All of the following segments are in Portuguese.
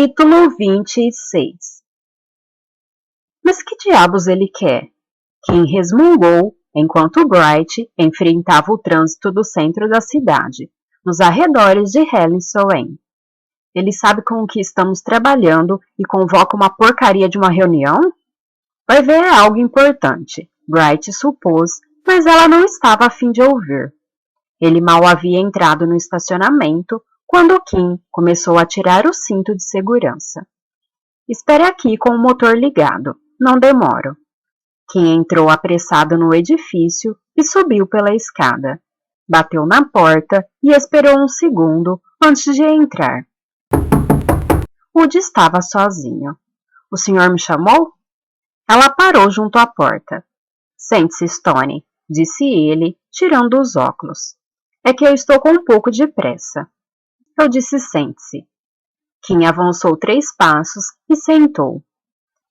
Capítulo 26. Mas que diabos ele quer? Kim resmungou enquanto Bright enfrentava o trânsito do centro da cidade, nos arredores de Helensway. Ele sabe com o que estamos trabalhando e convoca uma porcaria de uma reunião? Vai ver, é algo importante, Bright supôs, mas ela não estava a fim de ouvir. Ele mal havia entrado no estacionamento quando Kim começou a tirar o cinto de segurança. Espere aqui com o motor ligado, não demoro. Kim entrou apressado no edifício e subiu pela escada. Bateu na porta e esperou um segundo antes de entrar. Woody estava sozinho. O senhor me chamou? Ela parou junto à porta. Sente-se, Stone, disse ele, tirando os óculos. É que eu estou com um pouco de pressa. Eu disse sente-se. Kim avançou 3 passos e sentou.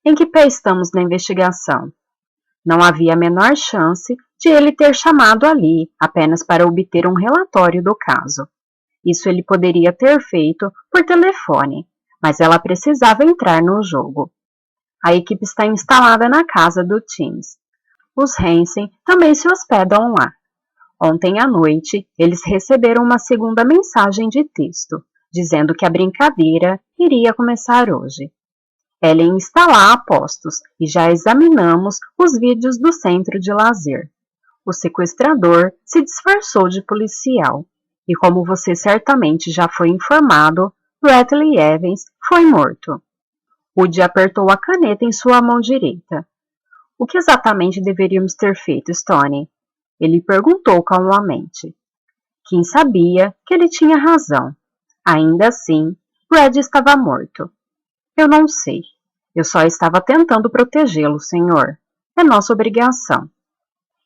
Em que pé estamos na investigação? Não havia a menor chance de ele ter chamado ali apenas para obter um relatório do caso. Isso ele poderia ter feito por telefone, mas ela precisava entrar no jogo. A equipe está instalada na casa do Teams. Os Hansen também se hospedam lá. Ontem à noite, eles receberam uma segunda mensagem de texto, dizendo que a brincadeira iria começar hoje. Ellen está lá a postos e já examinamos os vídeos do centro de lazer. O sequestrador se disfarçou de policial e, como você certamente já foi informado, Bradley Evans foi morto. Woody apertou a caneta em sua mão direita. O que exatamente deveríamos ter feito, Stone? Ele perguntou calmamente. Kim sabia que ele tinha razão. Ainda assim, Brad estava morto. Eu não sei. Eu só estava tentando protegê-lo, senhor. É nossa obrigação.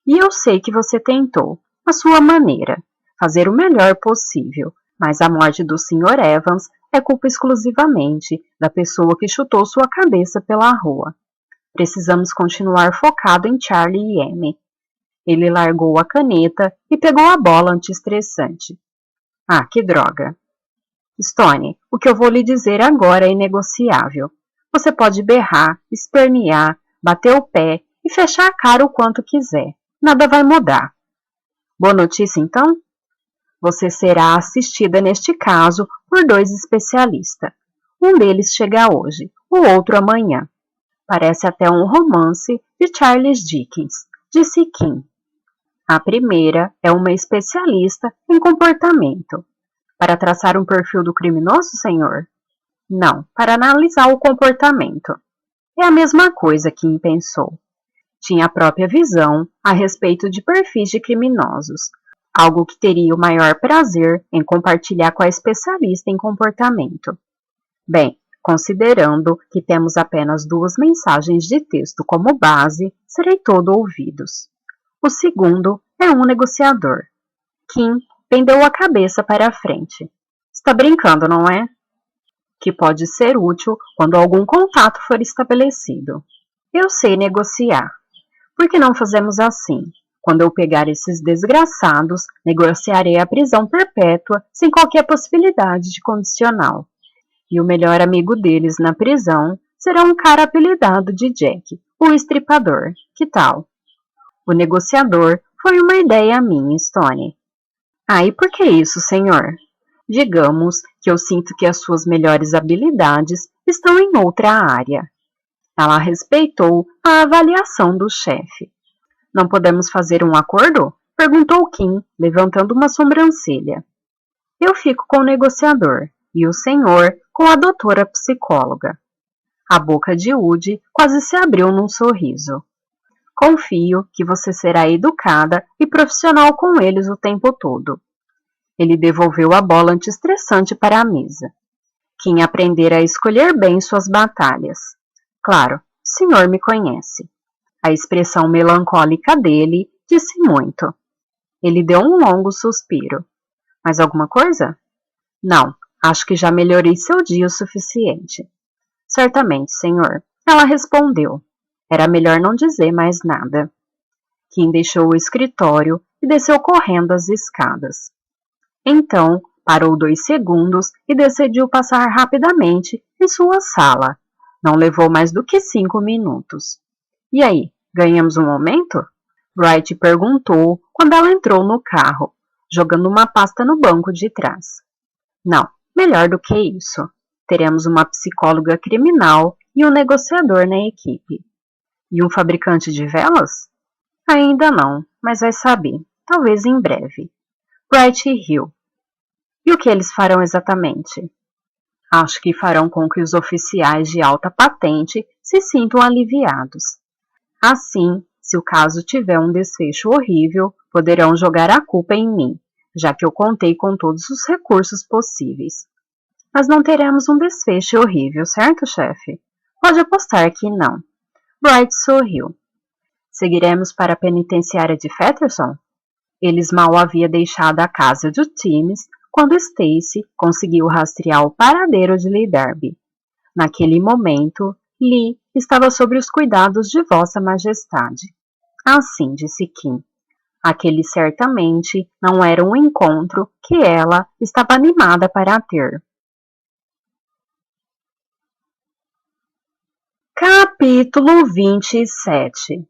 E eu sei que você tentou, à sua maneira, fazer o melhor possível, mas a morte do Sr. Evans é culpa exclusivamente da pessoa que chutou sua cabeça pela rua. Precisamos continuar focado em Charlie e Amy. Ele largou a caneta e pegou a bola antiestressante. Ah, que droga! Stone, o que eu vou lhe dizer agora é inegociável. Você pode berrar, espernear, bater o pé e fechar a cara o quanto quiser. Nada vai mudar. Boa notícia, então? Você será assistida neste caso por 2 especialistas. Um deles chega hoje, o outro amanhã. Parece até um romance de Charles Dickens, disse Kim. A primeira é uma especialista em comportamento. Para traçar um perfil do criminoso, senhor? Não, para analisar o comportamento. É a mesma coisa, Kim pensou. Tinha a própria visão a respeito de perfis de criminosos, algo que teria o maior prazer em compartilhar com a especialista em comportamento. Bem, considerando que temos apenas 2 mensagens de texto como base, serei todo ouvidos. O segundo é um negociador. Kim pendeu a cabeça para a frente. Está brincando, não é? Que pode ser útil quando algum contato for estabelecido. Eu sei negociar. Por que não fazemos assim? Quando eu pegar esses desgraçados, negociarei a prisão perpétua sem qualquer possibilidade de condicional. E o melhor amigo deles na prisão será um cara apelidado de Jack, o estripador. Que tal? O negociador foi uma ideia minha, Stone. Ah, e por que isso, senhor? Digamos que eu sinto que as suas melhores habilidades estão em outra área. Ela respeitou a avaliação do chefe. Não podemos fazer um acordo? Perguntou Kim, levantando uma sobrancelha. Eu fico com o negociador e o senhor com a doutora psicóloga. A boca de Woody quase se abriu num sorriso. Confio que você será educada e profissional com eles o tempo todo. Ele devolveu a bola antiestressante para a mesa. Kim aprendera a escolher bem suas batalhas. Claro, o senhor me conhece. A expressão melancólica dele disse muito. Ele deu um longo suspiro. Mais alguma coisa? Não, acho que já melhorei seu dia o suficiente. Certamente, senhor. Ela respondeu. Era melhor não dizer mais nada. Kim deixou o escritório e desceu correndo as escadas. Então, Parou 2 segundos e decidiu passar rapidamente em sua sala. Não levou mais do que 5 minutos. E aí, ganhamos um momento? Bright perguntou quando ela entrou no carro, jogando uma pasta no banco de trás. Não, melhor do que isso. Teremos uma psicóloga criminal e um negociador na equipe. E um fabricante de velas? Ainda não, mas vai saber. Talvez em breve. Bright riu. E o que eles farão exatamente? Acho que farão com que os oficiais de alta patente se sintam aliviados. Assim, se o caso tiver um desfecho horrível, poderão jogar a culpa em mim, já que eu contei com todos os recursos possíveis. Mas não teremos um desfecho horrível, certo, chefe? Pode apostar que não. Bright sorriu. Seguiremos para a penitenciária de Featherson? Eles mal haviam deixado a casa de Timms quando Stacy conseguiu rastrear o paradeiro de Lee Darby. Naquele momento, Lee estava sob os cuidados de Vossa Majestade. Assim, disse Kim. Aquele certamente não era um encontro que ela estava animada para ter. Capítulo 27.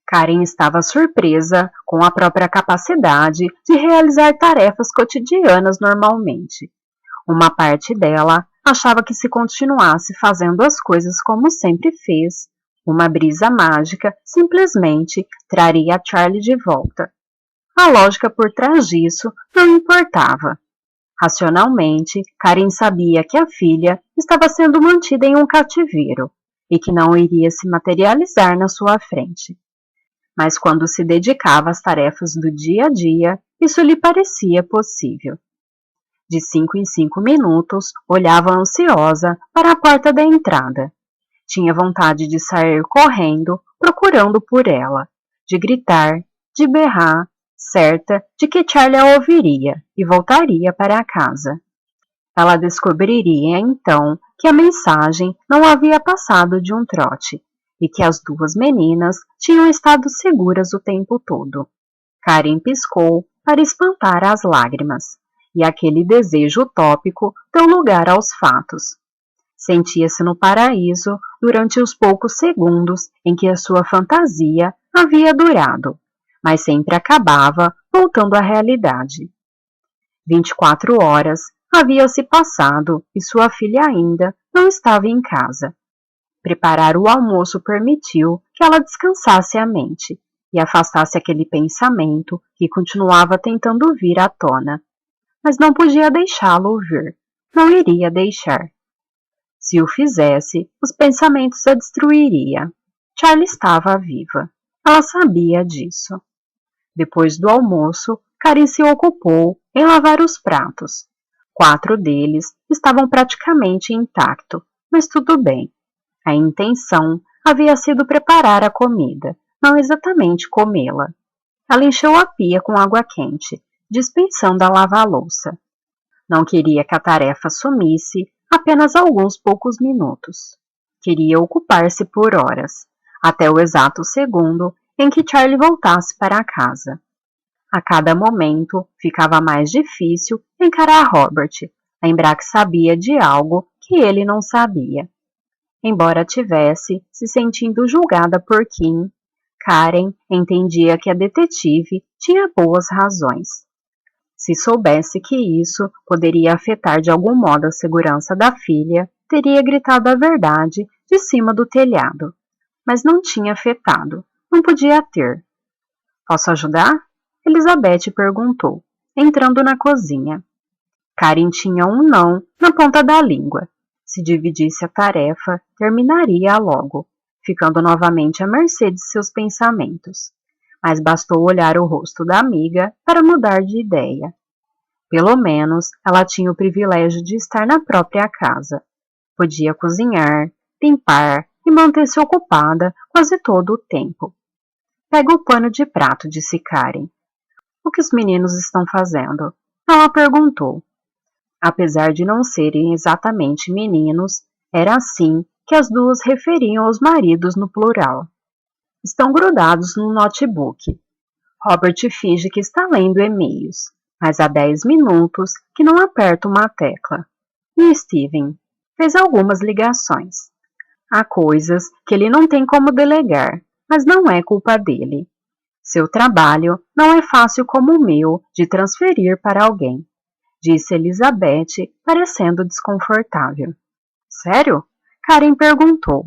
Karen estava surpresa com a própria capacidade de realizar tarefas cotidianas normalmente. Uma parte dela achava que se continuasse fazendo as coisas como sempre fez, uma brisa mágica simplesmente traria Charlie de volta. A lógica por trás disso não importava. Racionalmente, Karen sabia que a filha estava sendo mantida em um cativeiro e que não iria se materializar na sua frente. Mas quando se dedicava às tarefas do dia a dia, isso lhe parecia possível. De 5 em 5 minutos, olhava ansiosa para a porta da entrada. Tinha vontade de sair correndo, procurando por ela, de gritar, de berrar, certa de que Charlie a ouviria e voltaria para casa. Ela descobriria então que a mensagem não havia passado de um trote e que as duas meninas tinham estado seguras o tempo todo. Karen piscou para espantar as lágrimas, e aquele desejo utópico deu lugar aos fatos. Sentia-se no paraíso durante os poucos segundos em que a sua fantasia havia durado, mas sempre acabava voltando à realidade. 24 horas haviam se passado e sua filha ainda não estava em casa. Preparar o almoço permitiu que ela descansasse a mente e afastasse aquele pensamento que continuava tentando vir à tona. Mas não podia deixá-lo vir. Não iria deixar. Se o fizesse, os pensamentos a destruiria. Charlie estava viva. Ela sabia disso. Depois do almoço, Karen se ocupou em lavar os pratos. 4 deles estavam praticamente intactos, mas tudo bem. A intenção havia sido preparar a comida, não exatamente comê-la. Ela encheu a pia com água quente, dispensando a lava-louça. Não queria que a tarefa sumisse apenas alguns poucos minutos. Queria ocupar-se por horas, até o exato segundo em que Charlie voltasse para casa. A cada momento ficava mais difícil encarar Robert, lembrar que sabia de algo que ele não sabia. Embora tivesse se sentindo julgada por Kim, Karen entendia que a detetive tinha boas razões. Se soubesse que isso poderia afetar de algum modo a segurança da filha, teria gritado a verdade de cima do telhado. Mas não tinha afetado, não podia ter. Posso ajudar? Elizabeth perguntou, entrando na cozinha. Karen tinha um não na ponta da língua. Se dividisse a tarefa, terminaria logo, ficando novamente à mercê de seus pensamentos. Mas bastou olhar o rosto da amiga para mudar de ideia. Pelo menos ela tinha o privilégio de estar na própria casa. Podia cozinhar, limpar e manter-se ocupada quase todo o tempo. Pega o pano de prato, disse Karen. O que os meninos estão fazendo? Ela perguntou. Apesar de não serem exatamente meninos, era assim que as duas referiam aos maridos no plural. Estão grudados no notebook. Robert finge que está lendo e-mails. mas há 10 minutos que não aperto uma tecla. E Steven fez algumas ligações. Há coisas que ele não tem como delegar, mas não é culpa dele. Seu trabalho não é fácil como o meu de transferir para alguém, disse Elizabeth, parecendo desconfortável. Sério? Karen perguntou.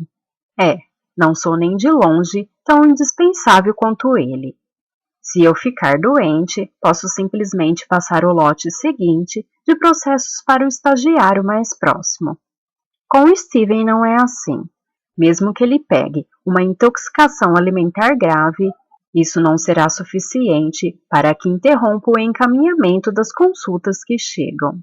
É, não sou nem de longe tão indispensável quanto ele. Se eu ficar doente, posso simplesmente passar o lote seguinte de processos para o estagiário mais próximo. Com Steven não é assim. Mesmo que ele pegue uma intoxicação alimentar grave, isso não será suficiente para que interrompa o encaminhamento das consultas que chegam.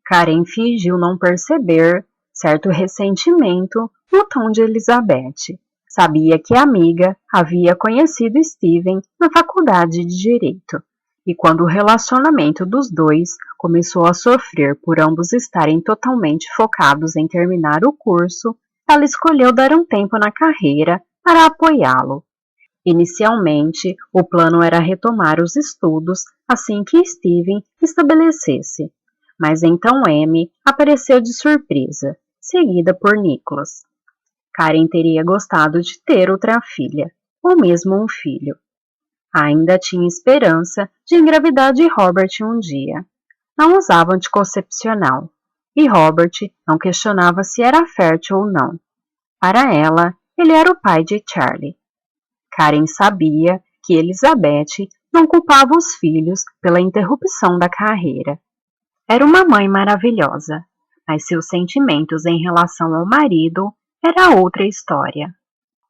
Karen fingiu não perceber certo ressentimento no tom de Elizabeth. Sabia que a amiga havia conhecido Steven na faculdade de Direito, e quando o relacionamento dos dois começou a sofrer por ambos estarem totalmente focados em terminar o curso, ela escolheu dar um tempo na carreira para apoiá-lo. Inicialmente, o plano era retomar os estudos assim que Steven estabelecesse, mas então Amy apareceu de surpresa, seguida por Nicholas. Karen teria gostado de ter outra filha, ou mesmo um filho. Ainda tinha esperança de engravidar de Robert um dia. Não usava anticoncepcional, e Robert não questionava se era fértil ou não. Para ela, ele era o pai de Charlie. Karen sabia que Elizabeth não culpava os filhos pela interrupção da carreira. Era uma mãe maravilhosa, mas seus sentimentos em relação ao marido era outra história.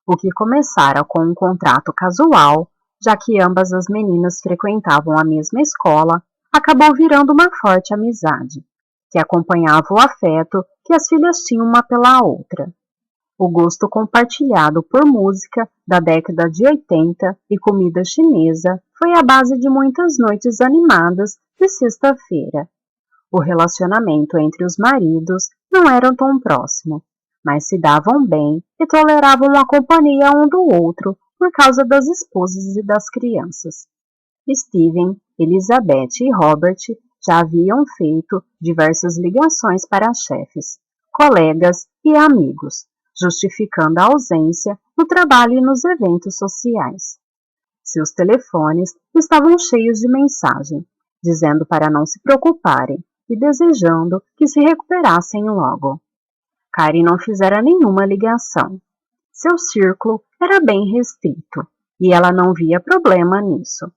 O que começara com um contrato casual, já que ambas as meninas frequentavam a mesma escola, acabou virando uma forte amizade, que acompanhava o afeto que as filhas tinham uma pela outra. O gosto compartilhado por música da década de 80 e comida chinesa foi a base de muitas noites animadas de sexta-feira. O relacionamento entre os maridos não era tão próximo, mas se davam bem e toleravam a companhia um do outro por causa das esposas e das crianças. Steven, Elizabeth e Robert já haviam feito diversas ligações para chefes, colegas e amigos, justificando a ausência no trabalho e nos eventos sociais. Seus telefones estavam cheios de mensagem, dizendo para não se preocuparem e desejando que se recuperassem logo. Karen não fizera nenhuma ligação. Seu círculo era bem restrito, e ela não via problema nisso.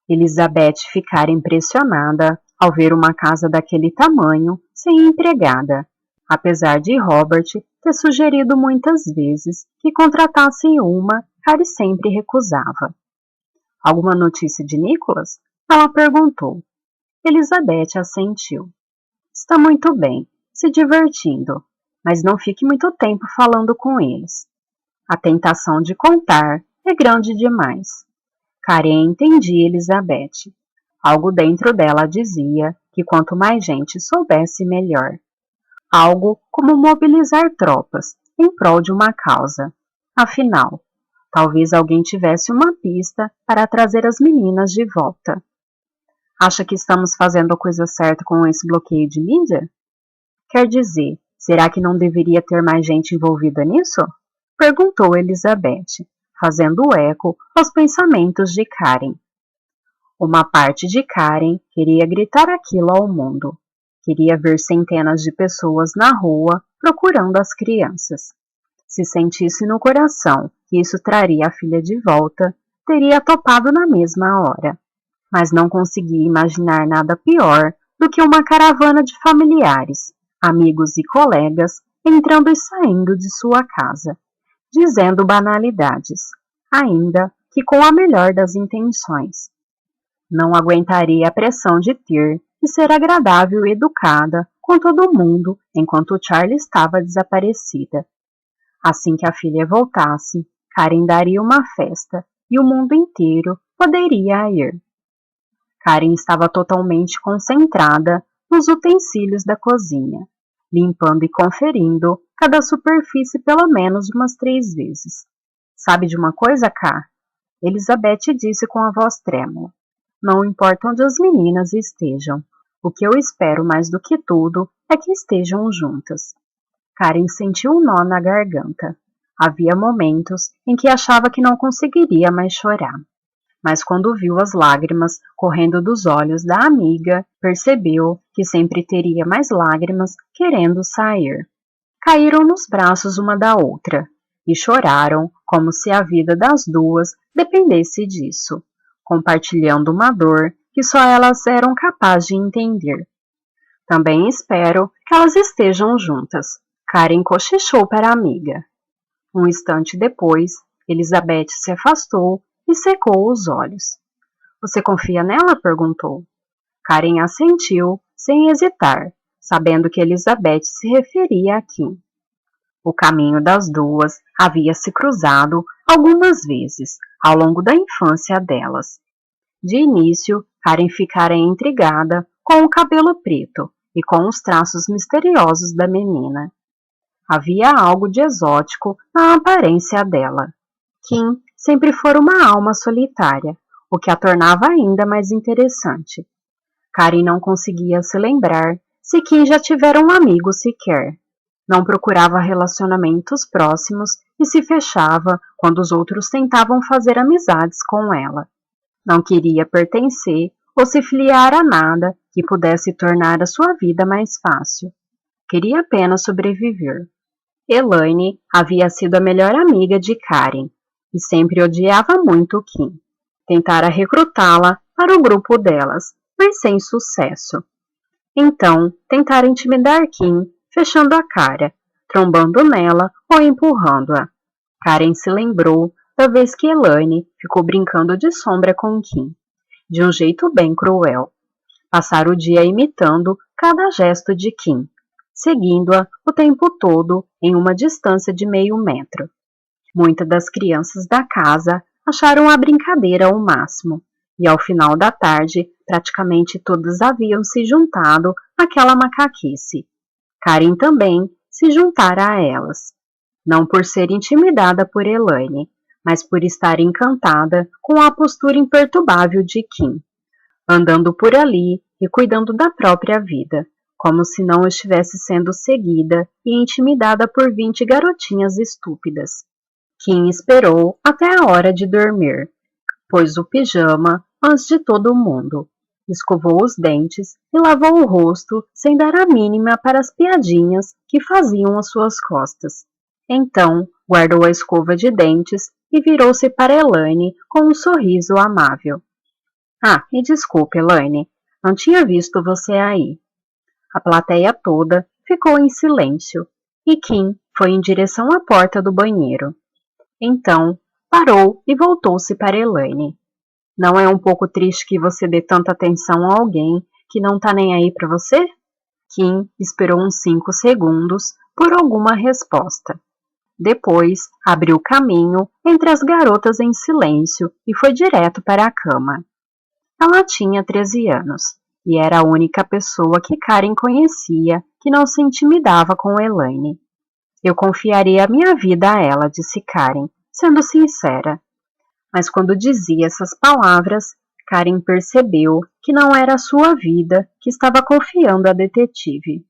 Elizabeth ficara impressionada ao ver uma casa daquele tamanho sem empregada, apesar de Robert ter sugerido muitas vezes que contratassem uma, Karen sempre recusava. Alguma notícia de Nicholas? Ela perguntou. Elizabeth assentiu. Está muito bem, se divertindo, mas não fique muito tempo falando com eles. A tentação de contar é grande demais. Karen entendia Elizabeth. Algo dentro dela dizia que quanto mais gente soubesse, melhor. Algo como mobilizar tropas em prol de uma causa. Afinal, talvez alguém tivesse uma pista para trazer as meninas de volta. Acha que estamos fazendo a coisa certa com esse bloqueio de mídia? Quer dizer, será que não deveria ter mais gente envolvida nisso? Perguntou Elizabeth, fazendo eco aos pensamentos de Karen. Uma parte de Karen queria gritar aquilo ao mundo. Queria ver centenas de pessoas na rua procurando as crianças. Se sentisse no coração que isso traria a filha de volta, teria topado na mesma hora. Mas não conseguia imaginar nada pior do que uma caravana de familiares, amigos e colegas entrando e saindo de sua casa, dizendo banalidades, ainda que com a melhor das intenções. Não aguentaria a pressão de ter que ser agradável e educada com todo mundo enquanto Charlie estava desaparecida. Assim que a filha voltasse, Karen daria uma festa e o mundo inteiro poderia ir. Karen estava totalmente concentrada nos utensílios da cozinha, limpando e conferindo cada superfície pelo menos umas 3 vezes. Sabe de uma coisa, Ká? Elizabeth disse com a voz trêmula. não importa onde as meninas estejam. O que eu espero mais do que tudo é que estejam juntas. Karen sentiu um nó na garganta. Havia momentos em que achava que não conseguiria mais chorar. Mas quando viu as lágrimas correndo dos olhos da amiga, percebeu que sempre teria mais lágrimas querendo sair. Caíram nos braços uma da outra e choraram como se a vida das duas dependesse disso, compartilhando uma dor que só elas eram capazes de entender. Também espero que elas estejam juntas, Karen cochichou para a amiga. Um instante depois, Elizabeth se afastou e secou os olhos. Você confia nela? Perguntou. Karen assentiu, sem hesitar, sabendo que Elizabeth se referia a Kim. O caminho das duas havia se cruzado algumas vezes ao longo da infância delas. De início, Karen ficara intrigada com o cabelo preto e com os traços misteriosos da menina. Havia algo de exótico na aparência dela. Kim sempre fora uma alma solitária, o que a tornava ainda mais interessante. Karen não conseguia se lembrar se Kim já tivera um amigo sequer. Não procurava relacionamentos próximos e se fechava quando os outros tentavam fazer amizades com ela. Não queria pertencer ou se filiar a nada que pudesse tornar a sua vida mais fácil. Queria apenas sobreviver. Elaine havia sido a melhor amiga de Karen e sempre odiava muito Kim. Tentara recrutá-la para o grupo delas, mas sem sucesso. Então, tentara intimidar Kim, fechando a cara, trombando nela ou empurrando-a. Karen se lembrou da vez que Elaine ficou brincando de sombra com Kim, de um jeito bem cruel. Passara o dia imitando cada gesto de Kim, seguindo-a o tempo todo em uma distância de meio metro. Muitas das crianças da casa acharam a brincadeira o máximo, e ao final da tarde praticamente todas haviam se juntado àquela macaquice. Karen também se juntara a elas, não por ser intimidada por Elaine, mas por estar encantada com a postura imperturbável de Kim, andando por ali e cuidando da própria vida, como se não estivesse sendo seguida e intimidada por 20 garotinhas estúpidas. Kim esperou até a hora de dormir, pôs o pijama antes de todo mundo, escovou os dentes e lavou o rosto sem dar a mínima para as piadinhas que faziam às suas costas. Então, guardou a escova de dentes e virou-se para Elaine com um sorriso amável. Ah, me desculpe, Elaine, não tinha visto você aí. A plateia toda ficou em silêncio e Kim foi em direção à porta do banheiro. Então, parou e voltou-se para Elaine. Não é um pouco triste que você dê tanta atenção a alguém que não tá nem aí para você? Kim esperou uns 5 segundos por alguma resposta. Depois, abriu caminho entre as garotas em silêncio e foi direto para a cama. Ela tinha 13 anos e era a única pessoa que Karen conhecia que não se intimidava com Elaine. Eu confiaria a minha vida a ela, disse Karen, sendo sincera. Mas quando dizia essas palavras, Karen percebeu que não era a sua vida que estava confiando à detetive.